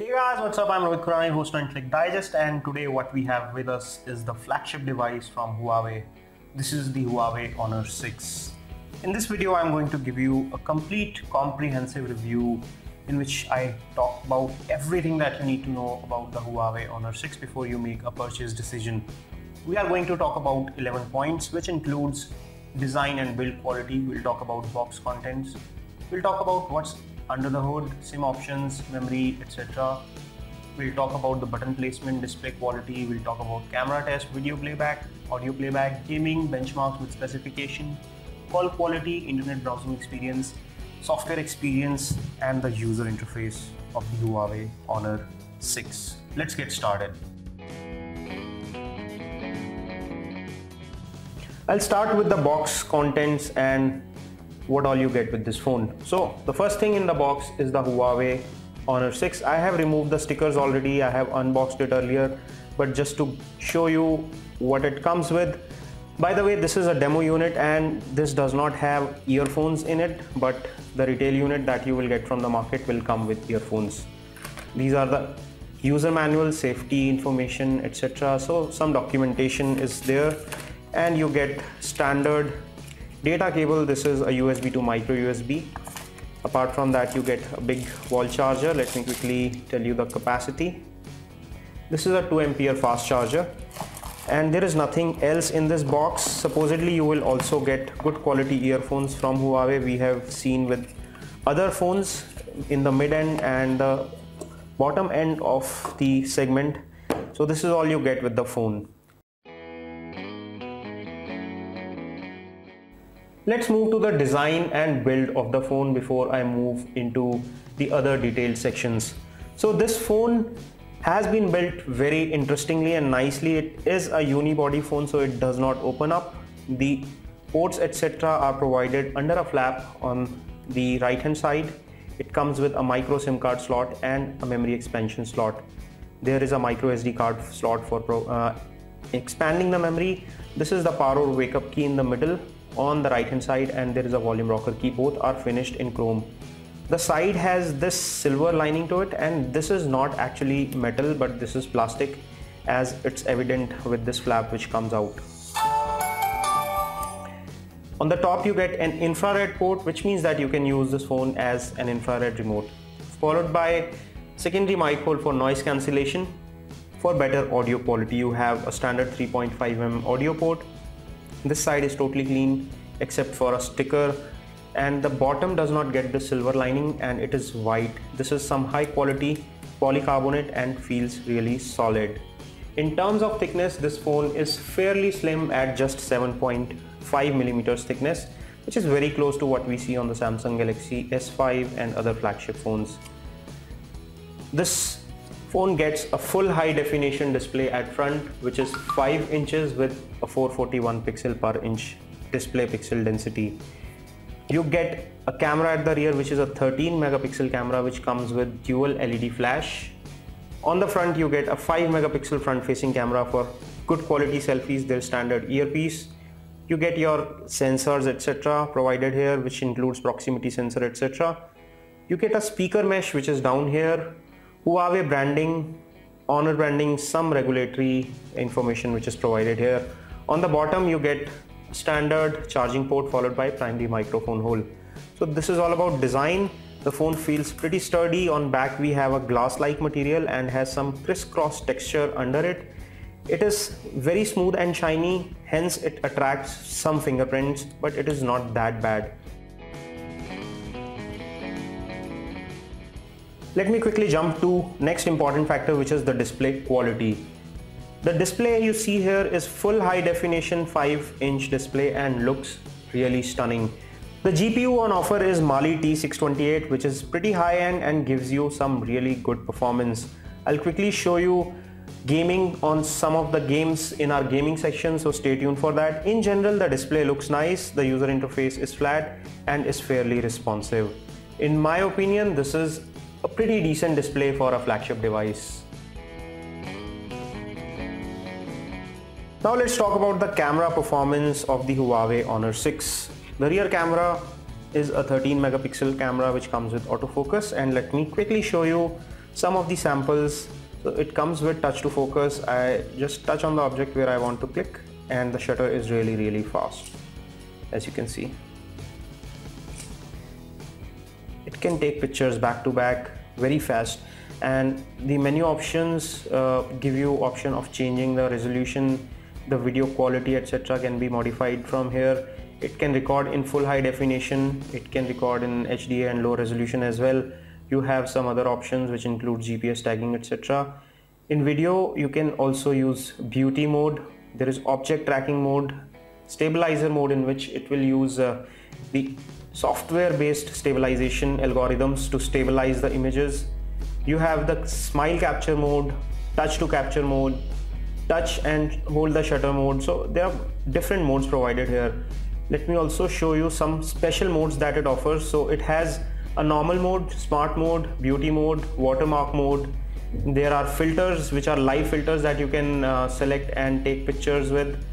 Hey guys, what's up? I'm Rohit Khurana, host of Intellect Digest, and today what we have with us is the flagship device from Huawei. This is the Huawei Honor 6. In this video, I'm going to give you a complete comprehensive review in which I talk about everything that you need to know about the Huawei Honor 6 before you make a purchase decision. We are going to talk about 11 points, which includes design and build quality. We'll talk about box contents. We'll talk about what's under the hood, SIM options, memory, etc. We'll talk about the button placement, display quality. We'll talk about camera test, video playback, audio playback, gaming, benchmarks with specification, call quality, internet browsing experience, software experience, and the user interface of the Huawei Honor 6. Let's get started. I'll start with the box contents and what all you get with this phone. So the first thing in the box is the Huawei Honor 6. I have removed the stickers already. I have unboxed it earlier, but just to show you what it comes with. By the way, this is a demo unit and this does not have earphones in it, but the retail unit that you will get from the market will come with earphones. These are the user manual, safety information, etc. So some documentation is there, and you get standard data cable. This is a USB to micro USB. Apart from that, you get a big wall charger. Let me quickly tell you the capacity. This is a 2 ampere fast charger, and there is nothing else in this box. Supposedly you will also get good quality earphones from Huawei. We have seen with other phones in the mid end and the bottom end of the segment. So this is all you get with the phone. Let's move to the design and build of the phone before I move into the other detailed sections. So this phone has been built very interestingly and nicely. It is a unibody phone, so it does not open up. The ports etc. are provided under a flap on the right hand side. It comes with a micro SIM card slot and a memory expansion slot. There is a micro SD card slot for expanding the memory. This is the power or wake up key in the middle on the right hand side, and there is a volume rocker key. Both are finished in chrome. The side has this silver lining to it, and this is not actually metal, but this is plastic, as it's evident with this flap which comes out. On the top you get an infrared port, which means that you can use this phone as an infrared remote, followed by secondary mic hole for noise cancellation. For better audio quality, you have a standard 3.5mm audio port. This side is totally clean except for a sticker, and the bottom does not get the silver lining and it is white. This is some high quality polycarbonate and feels really solid. In terms of thickness, this phone is fairly slim at just 7.5mm thickness, which is very close to what we see on the Samsung Galaxy S5 and other flagship phones. This phone gets a full high definition display at front, which is 5 inches with a 441 pixel per inch display pixel density. You get a camera at the rear, which is a 13 megapixel camera, which comes with dual LED flash. On the front you get a 5 megapixel front facing camera for good quality selfies. There's standard earpiece. You get your sensors etc. provided here, which includes proximity sensor etc. You get a speaker mesh which is down here, Huawei branding, Honor branding, some regulatory information which is provided here. On the bottom you get standard charging port followed by primary microphone hole. So this is all about design. The phone feels pretty sturdy. On back we have a glass-like material and has some crisscross texture under it. It is very smooth and shiny, hence it attracts some fingerprints, but it is not that bad. Let me quickly jump to next important factor, which is the display quality. The display you see here is full high definition 5-inch display and looks really stunning. The GPU on offer is Mali T628, which is pretty high end and gives you some really good performance. I'll quickly show you gaming on some of the games in our gaming section, so stay tuned for that. In general, the display looks nice, the user interface is flat and is fairly responsive. In my opinion, this is a pretty decent display for a flagship device. Now let's talk about the camera performance of the Huawei Honor 6. The rear camera is a 13 megapixel camera which comes with autofocus, and let me quickly show you some of the samples. So it comes with touch to focus. I just touch on the object where I want to click and the shutter is really fast, as you can see. It can take pictures back to back very fast, and the menu options give you option of changing the resolution, the video quality, etc. can be modified from here. It can record in full high definition, it can record in HDR and low resolution as well. You have some other options which include GPS tagging, etc. In video you can also use beauty mode. There is object tracking mode, stabilizer mode, in which it will use the software based stabilization algorithms to stabilize the images. You have the smile capture mode, touch to capture mode, touch and hold the shutter mode. So there are different modes provided here. Let me also show you some special modes that it offers. So it has a normal mode, smart mode, beauty mode, watermark mode. There are filters which are live filters that you can select and take pictures with,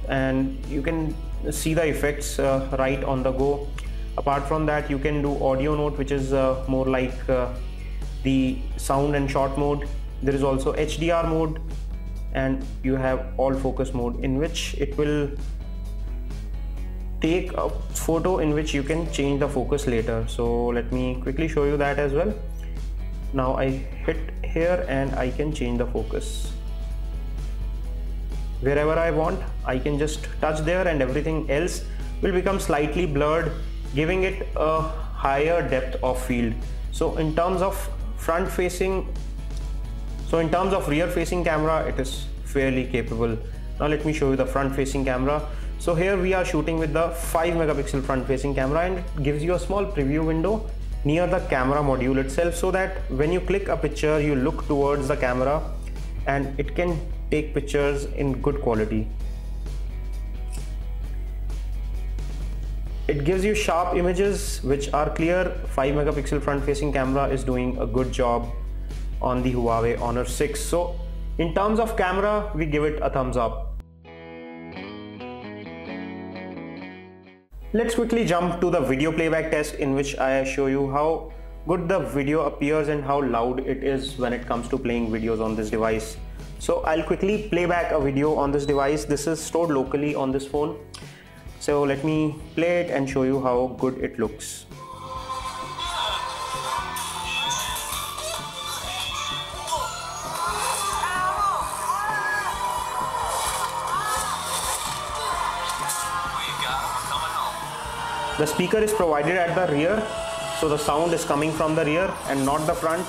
and you can see the effects right on the go. Apart from that, you can do audio note, which is more like the sound and shot mode. There is also HDR mode, and you have all focus mode, in which it will take a photo in which you can change the focus later. So let me quickly show you that as well. Now I hit here and I can change the focus wherever I want. I can just touch there and everything else will become slightly blurred, giving it a higher depth of field. So in terms of rear facing camera, it is fairly capable. Now let me show you the front facing camera. So here we are shooting with the 5 megapixel front facing camera, and it gives you a small preview window near the camera module itself, so that when you click a picture you look towards the camera and it can take pictures in good quality. It gives you sharp images which are clear. 5 megapixel front facing camera is doing a good job on the Huawei Honor 6. So in terms of camera, we give it a thumbs up. Let's quickly jump to the video playback test, in which I show you how good the video appears and how loud it is when it comes to playing videos on this device. So I'll quickly play back a video on this device. This is stored locally on this phone. So let me play it and show you how good it looks. The speaker is provided at the rear, so the sound is coming from the rear and not the front.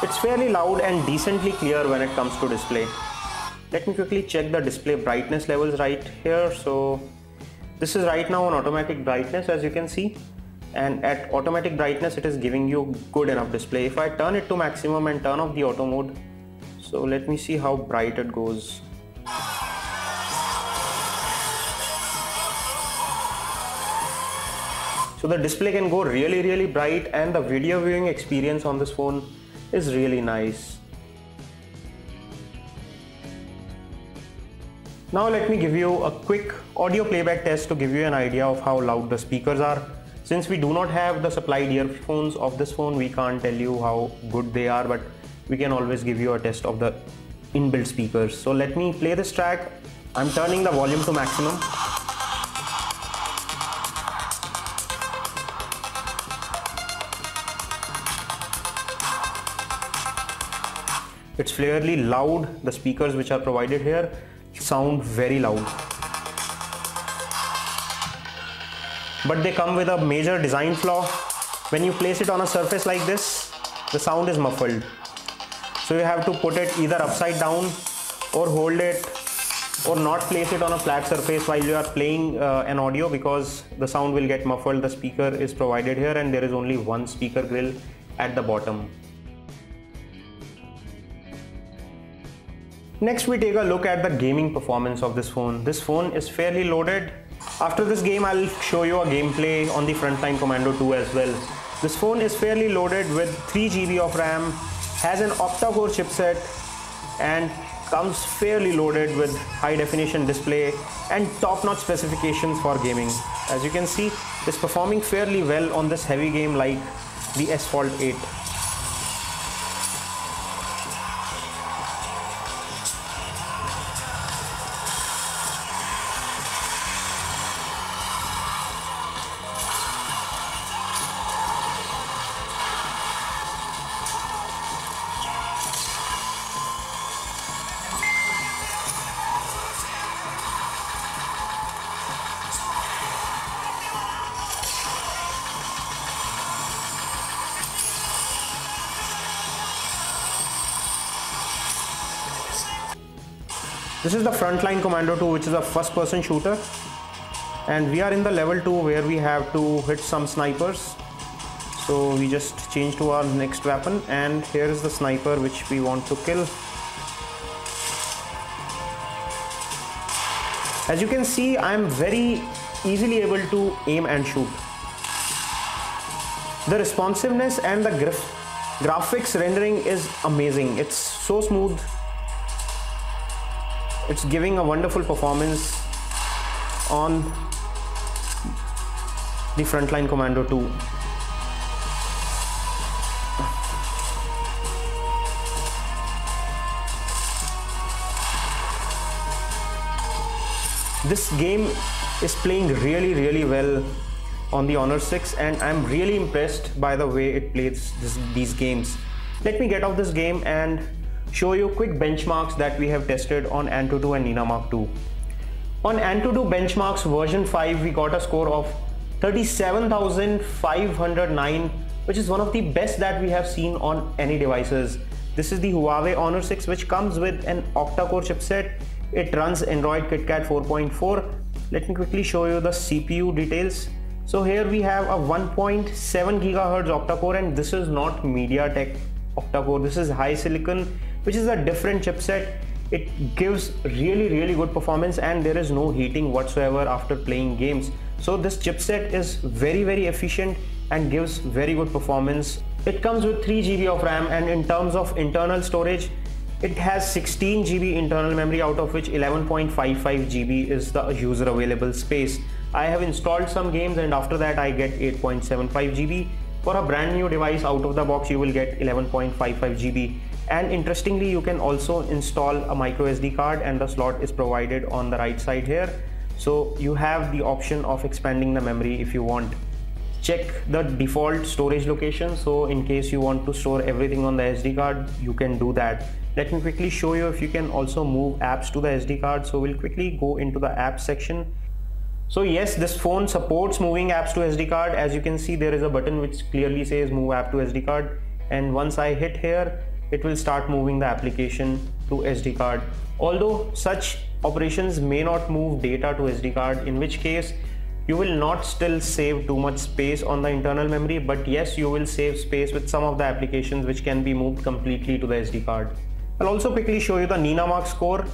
It's fairly loud and decently clear when it comes to display. Let me quickly check the display brightness levels right here. So this is right now on automatic brightness, as you can see, and at automatic brightness it is giving you good enough display. If I turn it to maximum and turn off the auto mode, so let me see how bright it goes. So the display can go really bright, and the video viewing experience on this phone is really nice. Now let me give you a quick audio playback test to give you an idea of how loud the speakers are. Since we do not have the supplied earphones of this phone, we can't tell you how good they are, but we can always give you a test of the inbuilt speakers. So let me play this track. I'm turning the volume to maximum. It's fairly loud. The speakers which are provided here sound very loud, but they come with a major design flaw. When you place it on a surface like this, the sound is muffled. So you have to put it either upside down or hold it, or not place it on a flat surface while you are playing an audio, because the sound will get muffled. The speaker is provided here and there is only one speaker grill at the bottom. Next, we take a look at the gaming performance of this phone. This phone is fairly loaded. After this game, I'll show you a gameplay on the Frontline Commando 2 as well. This phone is fairly loaded with 3 GB of RAM, has an octa-core chipset, and comes fairly loaded with high definition display and top-notch specifications for gaming. As you can see, it's performing fairly well on this heavy game like the Asphalt 8. This is the Frontline Commando 2, which is a first person shooter, and we are in the level 2 where we have to hit some snipers. So we just change to our next weapon, and here is the sniper which we want to kill. As you can see, I am very easily able to aim and shoot. The responsiveness and the graphics rendering is amazing. It's so smooth. It's giving a wonderful performance on the Frontline Commando 2. This game is playing really well on the Honor 6, and I'm really impressed by the way it plays these games. Let me get off this game and show you quick benchmarks that we have tested on Antutu and Nina Mark II. On Antutu benchmarks version 5, we got a score of 37,509, which is one of the best that we have seen on any devices. This is the Huawei Honor 6, which comes with an octa-core chipset. It runs Android KitKat 4.4. Let me quickly show you the CPU details. So here we have a 1.7 GHz octa-core, and this is not MediaTek octa-core. This is HiSilicon, which is a different chipset. It gives really good performance, and there is no heating whatsoever after playing games. So this chipset is very efficient and gives very good performance. It comes with 3 GB of RAM, and in terms of internal storage, it has 16 GB internal memory, out of which 11.55 GB is the user available space. I have installed some games, and after that I get 8.75 GB. For a brand new device out of the box, you will get 11.55 GB. And interestingly, you can also install a micro SD card, and the slot is provided on the right side here. So you have the option of expanding the memory if you want. Check the default storage location, so in case you want to store everything on the SD card, you can do that. Let me quickly show you if you can also move apps to the SD card. So we'll quickly go into the apps section. So yes, this phone supports moving apps to SD card. As you can see, there is a button which clearly says move app to SD card, and once I hit here, it will start moving the application to SD card. Although such operations may not move data to SD card, in which case you will not still save too much space on the internal memory, but yes, you will save space with some of the applications which can be moved completely to the SD card. I'll also quickly show you the Nina Mark score.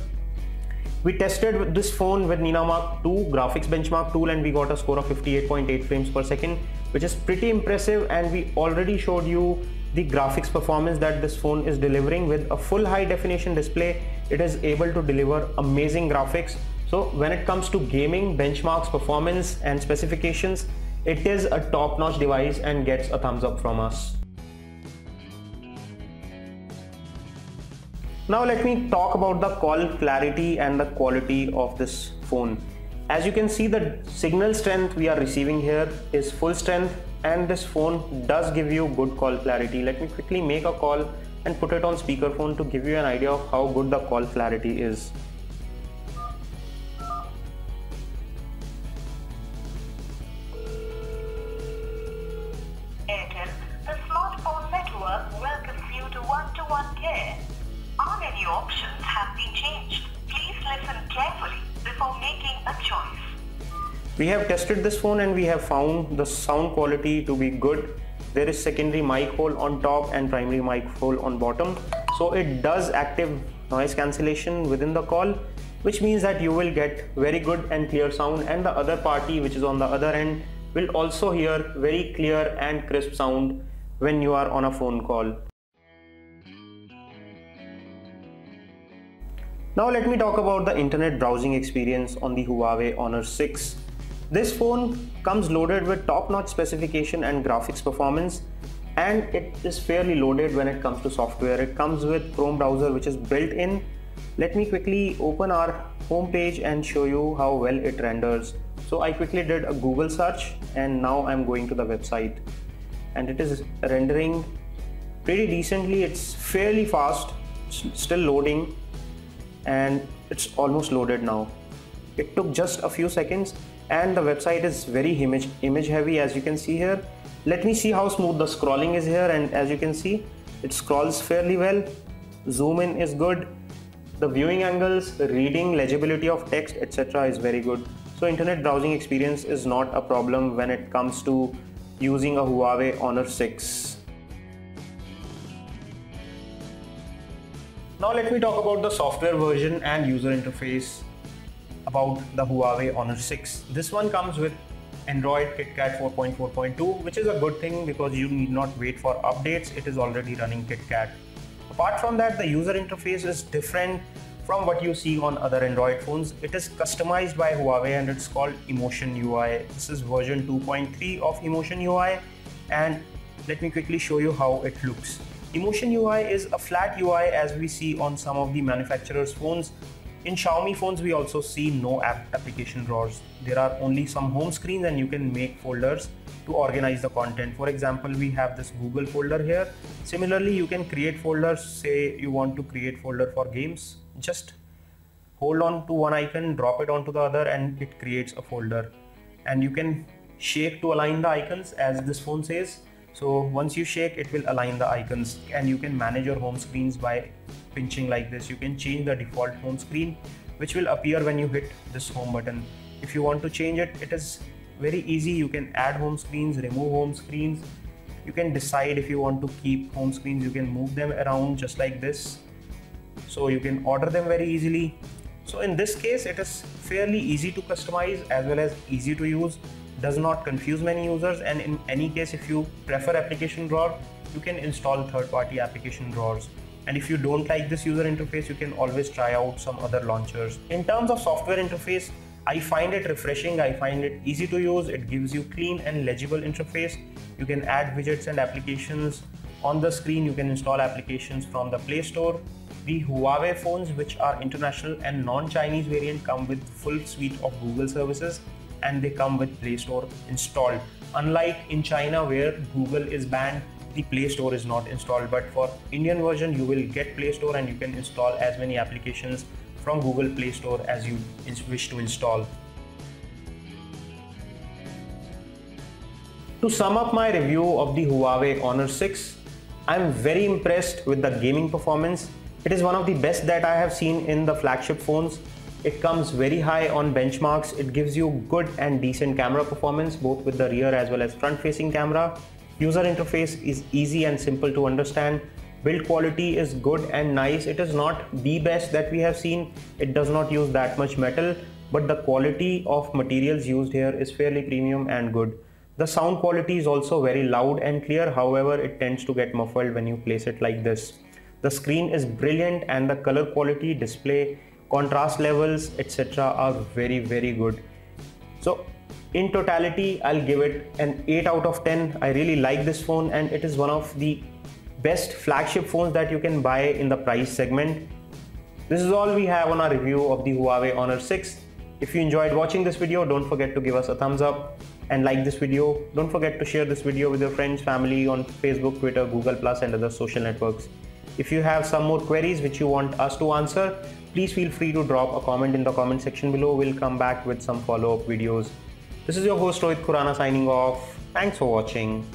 We tested this phone with Nina Mark II graphics benchmark tool, and we got a score of 58.8 frames per second, which is pretty impressive. And we already showed you the graphics performance that this phone is delivering. With a full high definition display, it is able to deliver amazing graphics. So when it comes to gaming, benchmarks, performance and specifications, it is a top-notch device and gets a thumbs up from us. Now let me talk about the call clarity and the quality of this phone. As you can see, the signal strength we are receiving here is full strength, and this phone does give you good call clarity. Let me quickly make a call and put it on speakerphone to give you an idea of how good the call clarity is. The smartphone network welcomes you to one-to-one care. All menu options have been changed. Please listen carefully before making a choice. We have tested this phone and we have found the sound quality to be good. There is secondary mic hole on top and primary mic hole on bottom. So it does active noise cancellation within the call, which means that you will get very good and clear sound, and the other party which is on the other end will also hear very clear and crisp sound when you are on a phone call. Now let me talk about the internet browsing experience on the Huawei Honor 6. This phone comes loaded with top-notch specification and graphics performance, and it is fairly loaded when it comes to software. It comes with Chrome browser which is built in. Let me quickly open our home page and show you how well it renders. So I quickly did a Google search and now I'm going to the website, and it is rendering pretty decently. It's fairly fast, still loading, and it's almost loaded now. It took just a few seconds, and the website is very image heavy, as you can see here. Let me see how smooth the scrolling is here, and as you can see, it scrolls fairly well. Zoom in is good. The viewing angles, the reading, legibility of text, etc. is very good. So internet browsing experience is not a problem when it comes to using a Huawei Honor 6. Now let me talk about the software version and user interface about the Huawei Honor 6. This one comes with Android KitKat 4.4.2, which is a good thing because you need not wait for updates. It is already running KitKat. Apart from that, the user interface is different from what you see on other Android phones. It is customized by Huawei and it's called Emotion UI. This is version 2.3 of Emotion UI, and let me quickly show you how it looks. Emotion UI is a flat UI as we see on some of the manufacturers' phones. In Xiaomi phones, we also see no application drawers. There are only some home screens and you can make folders to organize the content. For example, we have this Google folder here. Similarly, you can create folders. Say you want to create folder for games. Just hold on to one icon, drop it onto the other, and it creates a folder. And you can shake to align the icons as this phone says. So once you shake, it will align the icons, and you can manage your home screens by pinching like this. You can change the default home screen, which will appear when you hit this home button. If you want to change it, it is very easy. You can add home screens, remove home screens. You can decide if you want to keep home screens. You can move them around just like this. So you can order them very easily. So in this case, it is fairly easy to customize as well as easy to use. Does not confuse many users, and in any case, if you prefer application drawer, you can install third-party application drawers. And if you don't like this user interface, you can always try out some other launchers. In terms of software interface, I find it refreshing. I find it easy to use. It gives you clean and legible interface. You can add widgets and applications on the screen. You can install applications from the Play Store. The Huawei phones, which are international and non-Chinese variant, come with full suite of Google services, and they come with Play Store installed. Unlike in China where Google is banned, the Play Store is not installed, but for Indian version you will get Play Store and you can install as many applications from Google Play Store as you wish to install. To sum up my review of the Huawei Honor 6, I am very impressed with the gaming performance. It is one of the best that I have seen in the flagship phones. It comes very high on benchmarks. It gives you good and decent camera performance, both with the rear as well as front facing camera. User interface is easy and simple to understand. Build quality is good and nice. It is not the best that we have seen. It does not use that much metal, but the quality of materials used here is fairly premium and good. The sound quality is also very loud and clear. However, it tends to get muffled when you place it like this. The screen is brilliant and the color quality, display, contrast levels, etc. are very good. So in totality, I'll give it an 8 out of 10. I really like this phone and it is one of the best flagship phones that you can buy in the price segment. This is all we have on our review of the Huawei Honor 6. If you enjoyed watching this video, don't forget to give us a thumbs up and like this video. Don't forget to share this video with your friends, family on Facebook, Twitter, Google+, and other social networks. If you have some more queries which you want us to answer, please feel free to drop a comment in the comment section below. We'll come back with some follow-up videos. This is your host Rohit Khurana signing off. Thanks for watching.